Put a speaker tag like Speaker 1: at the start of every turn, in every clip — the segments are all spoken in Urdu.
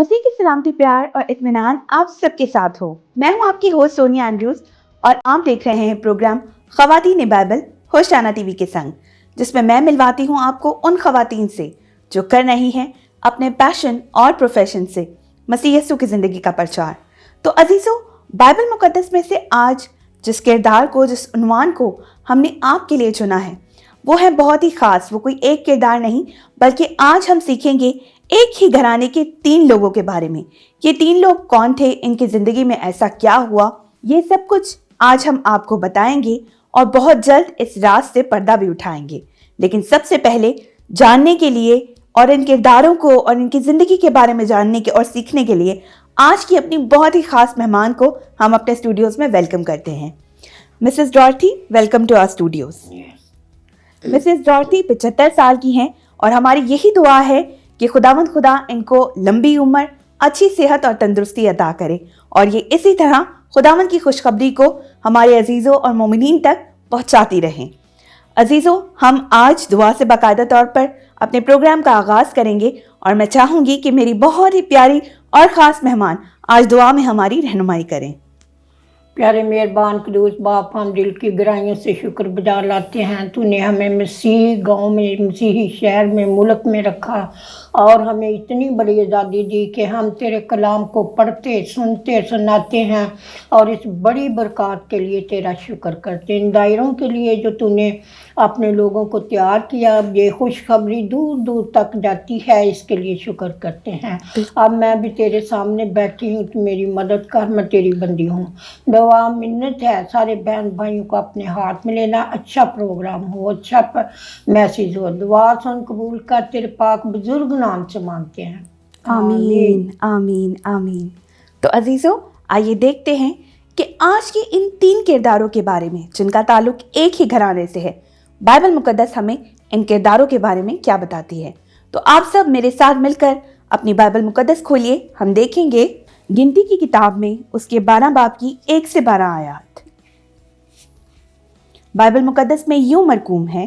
Speaker 1: مسیح کی سلامتی، پیار اور اطمینان آپ سب کے ساتھ ہو۔ میں ہوں آپ کی ہوسٹ سونیا اینڈریوز اور آپ دیکھ رہے ہیں پروگرام خواتین بائبل ہوشیانہ ٹی وی کے سنگ، جس میں ملواتی ہوں آپ کو ان خواتین سے جو کر رہی ہیں اپنے پیشن اور پروفیشن سے مسیح یسوع کی زندگی کا پرچار۔ تو عزیزو، بائبل مقدس میں سے آج جس کردار کو، جس عنوان کو ہم نے آپ کے لیے چنا ہے، وہ ہے بہت ہی خاص۔ وہ کوئی ایک کردار نہیں، بلکہ آج ہم سیکھیں گے ایک ہی گھرانے کے 3 لوگوں کے بارے میں۔ یہ 3 لوگ کون تھے، ان کی زندگی میں ایسا کیا ہوا، یہ سب کچھ آج ہم آپ کو بتائیں گے اور بہت جلد اس راز سے پردہ بھی اٹھائیں گے۔ لیکن سب سے پہلے جاننے کے لیے اور ان کرداروں کو اور ان کی زندگی کے بارے میں جاننے کے اور سیکھنے کے لیے آج کی اپنی بہت ہی خاص مہمان کو ہم اپنے اسٹوڈیوز میں ویلکم کرتے ہیں۔ Mrs Dorothy, welcome to our studios. Mrs Dorothy 75 سال کی ہیں اور ہماری یہی دعا ہے کہ خداوند خدا ان کو لمبی عمر، اچھی صحت اور تندرستی عطا کرے، اور یہ اسی طرح خداوند کی خوشخبری کو ہمارے عزیزوں اور مومنین تک پہنچاتی رہیں۔ عزیزوں، ہم آج دعا سے باقاعدہ طور پر اپنے پروگرام کا آغاز کریں گے، اور میں چاہوں گی کہ میری بہت ہی پیاری اور خاص مہمان آج دعا میں ہماری رہنمائی کریں۔
Speaker 2: پیارے مہربان قدوس باپ، ہم دل کی گہرائیوں سے شکر گزار لاتے ہیں۔ تو نے ہمیں مسیح گاؤں میں، مسیحی شہر میں، ملک میں رکھا اور ہمیں اتنی بڑی آزادی دی کہ ہم تیرے کلام کو پڑھتے، سنتے، سناتے ہیں، اور اس بڑی برکات کے لیے تیرا شکر کرتے ہیں۔ ان دائروں کے لیے جو تو نے اپنے لوگوں کو تیار کیا، اب یہ خوشخبری دور دور تک جاتی ہے، اس کے لیے شکر کرتے ہیں۔ اب میں بھی تیرے سامنے بیٹھی ہوں، تو میری مدد کر، میں تیری بندی ہوں۔ دعا منت ہے سارے بہن بھائیوں کو اپنے ہاتھ میں لینا، اچھا پروگرام ہو، اچھا میسیج ہو۔ دعا سن قبول کر، تیرے پاک بزرگ نام سے مانگتے ہیں،
Speaker 1: آمین آمین آمین۔ تو عزیزوں، آئیے دیکھتے ہیں کہ آج کے ان 3 کرداروں کے بارے میں جن کا تعلق ایک ہی گھرانے سے ہے، بائبل مقدس ہمیں ان کرداروں کے بارے میں کیا بتاتی ہے۔ تو آپ سب میرے ساتھ مل کر اپنی بائبل مقدس کھولیے۔ ہم دیکھیں گے گنتی کی کتاب میں اس کے 12 باب کی 1 سے 12 آیات۔ بائبل مقدس میں یوں مرقوم ہے،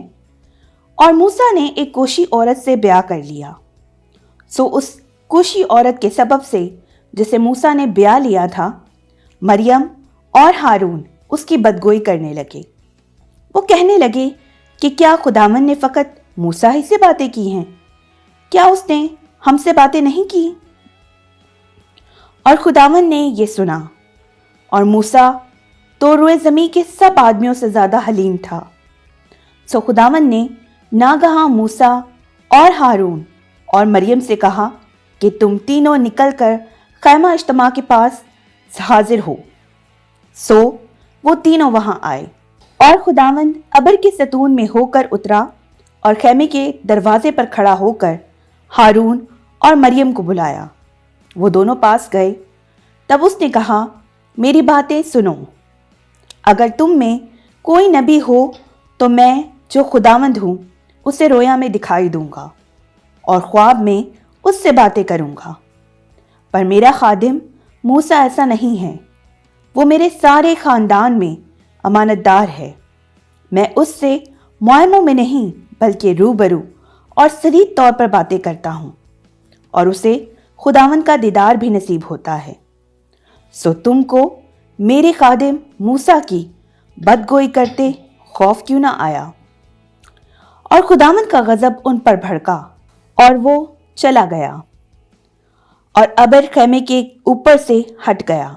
Speaker 1: اور موسیٰ نے ایک کوشی عورت سے بیاہ کر لیا، سو اس کوشی عورت کے سبب سے جسے موسیٰ نے بیاہ لیا تھا، مریم اور ہارون اس کی بدگوئی کرنے لگے۔ وہ کہنے لگے کہ کیا خداوند نے فقط موسیٰ ہی سے باتیں کی ہیں؟ کیا اس نے ہم سے باتیں نہیں کی؟ اور خداوند نے یہ سنا، اور موسیٰ تو روئے زمین کے سب آدمیوں سے زیادہ حلیم تھا۔ سو خداوند نے ناگہاں موسیٰ اور ہارون اور مریم سے کہا کہ تم تینوں نکل کر خیمہ اجتماع کے پاس حاضر ہو۔ سو وہ تینوں وہاں آئے، اور خداوند ابر کے ستون میں ہو کر اترا اور خیمے کے دروازے پر کھڑا ہو کر ہارون اور مریم کو بلایا۔ وہ دونوں پاس گئے۔ تب اس نے کہا، میری باتیں سنو، اگر تم میں کوئی نبی ہو تو میں جو خداوند ہوں اسے رویا میں دکھائی دوں گا اور خواب میں اس سے باتیں کروں گا۔ پر میرا خادم موسیٰ ایسا نہیں ہے، وہ میرے سارے خاندان میں امانت دار ہے۔ میں اس سے معائنوں میں نہیں بلکہ روبرو اور سریح طور پر باتیں کرتا ہوں، اور اسے خداوند کا دیدار بھی نصیب ہوتا ہے۔ سو تم کو میرے خادم موسیٰ کی بدگوئی کرتے خوف کیوں نہ آیا؟ اور خداوند کا غضب ان پر بھڑکا اور وہ چلا گیا، اور ابر خیمے کے اوپر سے ہٹ گیا،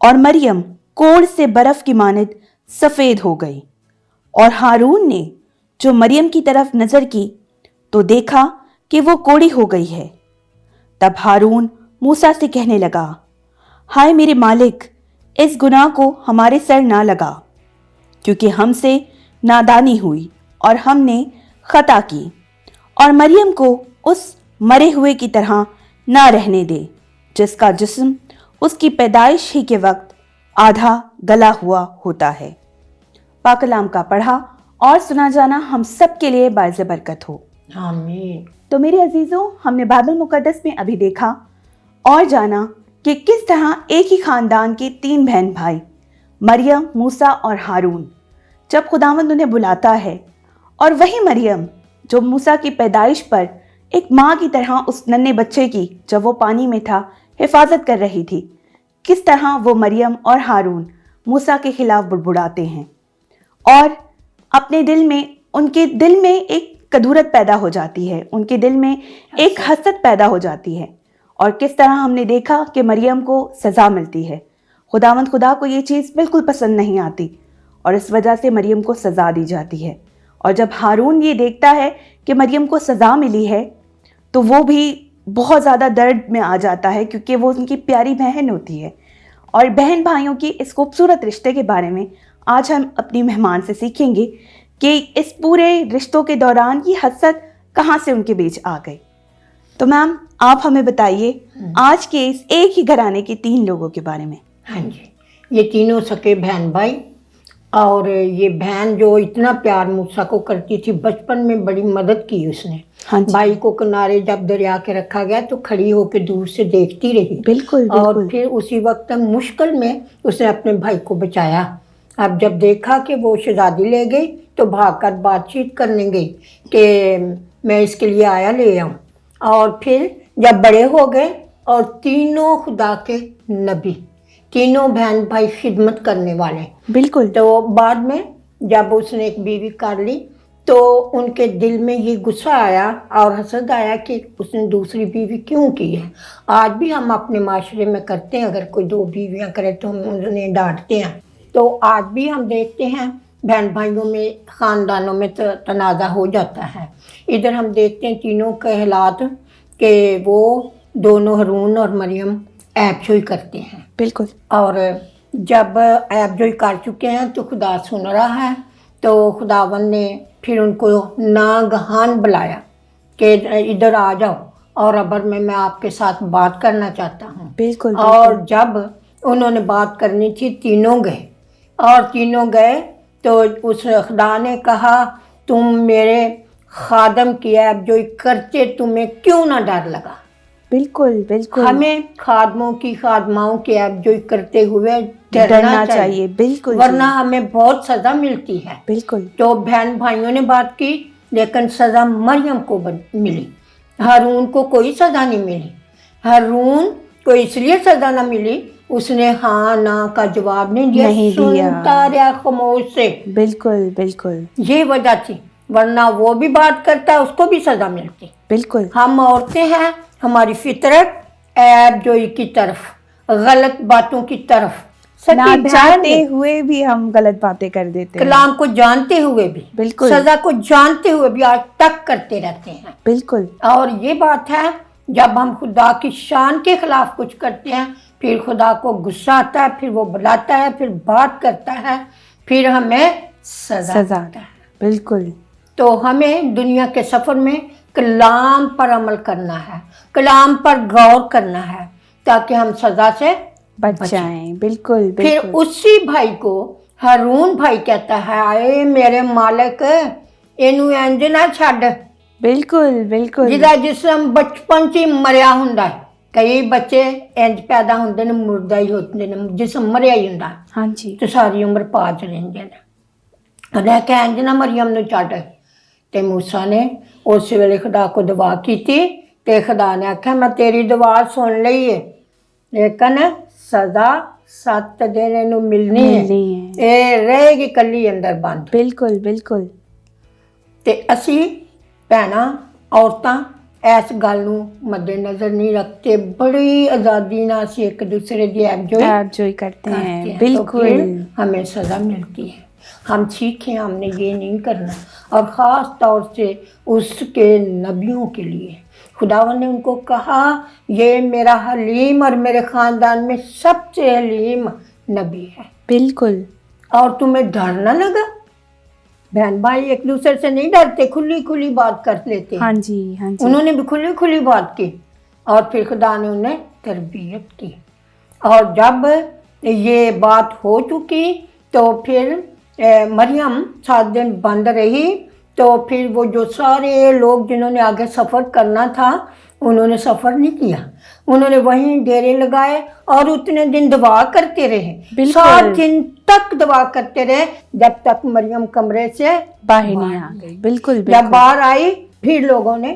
Speaker 1: اور مریم کوڑ سے برف کی مانند سفید ہو گئی۔ اور ہارون نے جو مریم کی طرف نظر کی تو دیکھا کہ وہ کوڑی ہو گئی ہے۔ تب ہارون موسیٰ سے کہنے لگا، ہائے میرے مالک، اس گناہ کو ہمارے سر نہ لگا، کیونکہ ہم سے نادانی ہوئی اور ہم نے خطا کی، اور مریم کو اس مرے ہوئے کی طرح نہ رہنے دے جس کا جسم اس کی پیدائش ہی کے وقت آدھا گلا ہوا ہوتا ہے۔ پاک کلام کا پڑھا اور سنا جانا ہم سب کے لیے باعث برکت ہو،
Speaker 2: آمین۔
Speaker 1: تو میرے عزیزوں، ہم نے بائبل مقدس میں ابھی دیکھا اور جانا کہ کس طرح ایک ہی خاندان کے 3 بہن بھائی مریم، موسیٰ اور ہارون جب خداوند انہیں بلاتا ہے، اور وہی مریم جو موسیٰ کی پیدائش پر ایک ماں کی طرح اس ننھے بچے کی جب وہ پانی میں تھا حفاظت کر رہی تھی. کس طرح وہ مریم اور ہارون موسیٰ کے خلاف بڑبڑاتے ہیں اور اپنے دل میں ان کے دل میں ایک کدورت پیدا ہو جاتی ہے, ان کے دل میں ایک حسد پیدا ہو جاتی ہے. اور کس طرح ہم نے دیکھا کہ مریم کو سزا ملتی ہے. خداوند خدا کو یہ چیز بالکل پسند نہیں آتی اور اس وجہ سے مریم کو سزا دی جاتی ہے. اور جب ہارون یہ دیکھتا ہے کہ مریم کو سزا ملی ہے تو وہ بھی بہت زیادہ درد میں آ جاتا ہے, کیونکہ وہ ان کی پیاری بہن ہوتی ہے. اور بہن بھائیوں کی اس خوبصورت رشتے کے بارے میں آج ہم اپنی مہمان سے سیکھیں گے کہ اس پورے رشتوں کے دوران یہ حسد کہاں سے ان کے بیچ آ گئی. تو میم آپ ہمیں بتائیے آج کے اس ایک ہی گھرانے کے 3 لوگوں کے بارے میں.
Speaker 2: ہاں جی, یہ تینوں سکے بہن بھائی, اور یہ بہن جو اتنا پیار موسیٰ کو کرتی تھی, بچپن میں بڑی مدد کی اس نے. بھائی کو کنارے جب دریا کے رکھا گیا تو کھڑی ہو کے دور سے دیکھتی رہی.
Speaker 1: بالکل.
Speaker 2: اور پھر اسی وقت مشکل میں اس نے اپنے بھائی کو بچایا. اب جب دیکھا کہ وہ شہزادی لے گئی تو بھاگ کر بات چیت کرنے گئی کہ میں اس کے لیے آیا لے آؤں. اور پھر جب بڑے ہو گئے اور تینوں خدا کے نبی, تینوں بہن بھائی خدمت کرنے والے.
Speaker 1: بالکل.
Speaker 2: تو بعد میں جب اس نے ایک بیوی کر لی تو ان کے دل میں یہ غصہ آیا اور حسد آیا کہ اس نے دوسری بیوی کیوں کی ہے. آج بھی ہم اپنے معاشرے میں کرتے ہیں, اگر کوئی 2 بیویاں کرے تو ہم انہیں ڈانٹتے ہیں. تو آج بھی ہم دیکھتے ہیں بہن بھائیوں میں, خاندانوں میں تنازع ہو جاتا ہے. ادھر ہم دیکھتے ہیں تینوں کے حالات کہ وہ دونوں ہارون اور مریم عیب جوئی کرتے ہیں.
Speaker 1: بالکل.
Speaker 2: اور جب عیب جوئی کر چکے ہیں تو خدا سن رہا ہے, تو خداوند نے پھر ان کو ناگہان بلایا کہ ادھر آ جاؤ اور ابر میں آپ کے ساتھ بات کرنا چاہتا ہوں.
Speaker 1: بالکل.
Speaker 2: اور جب انہوں نے بات کرنی تھی تینوں گئے, اور تینوں گئے تو اس خدا نے کہا تم میرے خادم کی عیب جوئی کرتے تمہیں کیوں نہ ڈر لگا.
Speaker 1: بالکل. بالکل.
Speaker 2: ہمیں خادموں کی خادماؤں کی عیب جوئی کرتے ہوئے
Speaker 1: ڈرنا چاہیے. بالکل.
Speaker 2: ورنہ ہمیں بہت سزا ملتی ہے.
Speaker 1: بالکل.
Speaker 2: تو بہن بھائیوں نے بات کی لیکن سزا مریم کو ملی, ہارون کو کوئی سزا نہیں ملی. ہارون کو اس لیے سزا نہ ملی, اس نے ہاں نہ کا جواب نہیں دیا, سنتا رہا خاموش سے.
Speaker 1: بالکل. بالکل.
Speaker 2: یہ وجہ تھی, ورنہ وہ بھی بات کرتا اس کو بھی سزا ملتی.
Speaker 1: بالکل.
Speaker 2: ہم عورتیں ہیں, ہماری فطرت عیب جوئی کی طرف, غلط باتوں کی طرف,
Speaker 1: نہ جانتے ہوئے بھی ہم غلط باتیں کر دیتے ہیں,
Speaker 2: کلام کو جانتے ہوئے بھی,
Speaker 1: بالکل,
Speaker 2: سزا کو جانتے ہوئے بھی آج تک کرتے رہتے ہیں.
Speaker 1: بالکل.
Speaker 2: اور یہ بات ہے جب ہم خدا کی شان کے خلاف کچھ کرتے ہیں پھر خدا کو غصہ آتا ہے, پھر وہ بلاتا ہے, پھر بات کرتا ہے, پھر ہمیں سزا دیتا ہے.
Speaker 1: بالکل.
Speaker 2: تو ہمیں دنیا کے سفر میں کلام پر عمل کرنا ہے, کلام پر غور کرنا ہے تاکہ ہم سزا سے
Speaker 1: بچ جائیں. بالکل.
Speaker 2: پھر اسی بھائی کو ہارون بھائی کہتا ہے اے میرے مالک اینو انج نہ چھڈ.
Speaker 1: بالکل. بالکل.
Speaker 2: جہاں جسم بچپن چ مریا ہوندا ہے, کئی بچے انج پیدا ہوندے نے مردہ ہی ہوندے نے, جسم مریا ہی ہوندا.
Speaker 1: ہاں جی.
Speaker 2: تو ساری عمر پاج رہندے نے. انہیں کہ انج نہ مریم نو چھڈ. تے موسیٰ نے اس ویلے خدا کو دعا کیتی تے خدا نے آکھیا میں تیری دعا سن لئی ہے لیکن سزا 7 دن اینو ملنی ہے, اے رہے گی کلی اندر بند.
Speaker 1: بالکل. بالکل.
Speaker 2: تے اسی بھੈਣਾਂ عورتاں اس گل نو مد نظر نہیں رکھتے, بڑی آزادی نال اسی ایک دوسرے دی عیب
Speaker 1: جوئی کرتے ہیں. بالکل.
Speaker 2: ہمیں سزا ملتی ہے. ہم سیکھیں ہم نے یہ نہیں کرنا, اور خاص طور سے اس کے نبیوں کے لیے خداوند نے ان کو کہا یہ میرا حلیم اور میرے خاندان میں سب سے حلیم نبی ہے.
Speaker 1: بالکل.
Speaker 2: اور تمہیں ڈر نہ لگا. بہن بھائی ایک دوسرے سے نہیں ڈرتے, کھلی کھلی بات کر لیتے.
Speaker 1: ہاں جی. ہاں جی.
Speaker 2: انہوں نے بھی کھلی کھلی بات کی اور پھر خدا نے انہیں تربیت کی. اور جب یہ بات ہو چکی تو پھر مریم 7 دن بند رہی. تو پھر وہ جو سارے لوگ جنہوں نے آگے سفر کرنا تھا انہوں نے سفر نہیں کیا, انہوں نے وہیں ڈیرے لگائے اور اتنے دن دعا کرتے رہے. 7 دن تک دعا کرتے رہے جب تک مریم کمرے سے
Speaker 1: باہر نہیں آ گئی. بالکل.
Speaker 2: جب باہر آئی پھر لوگوں نے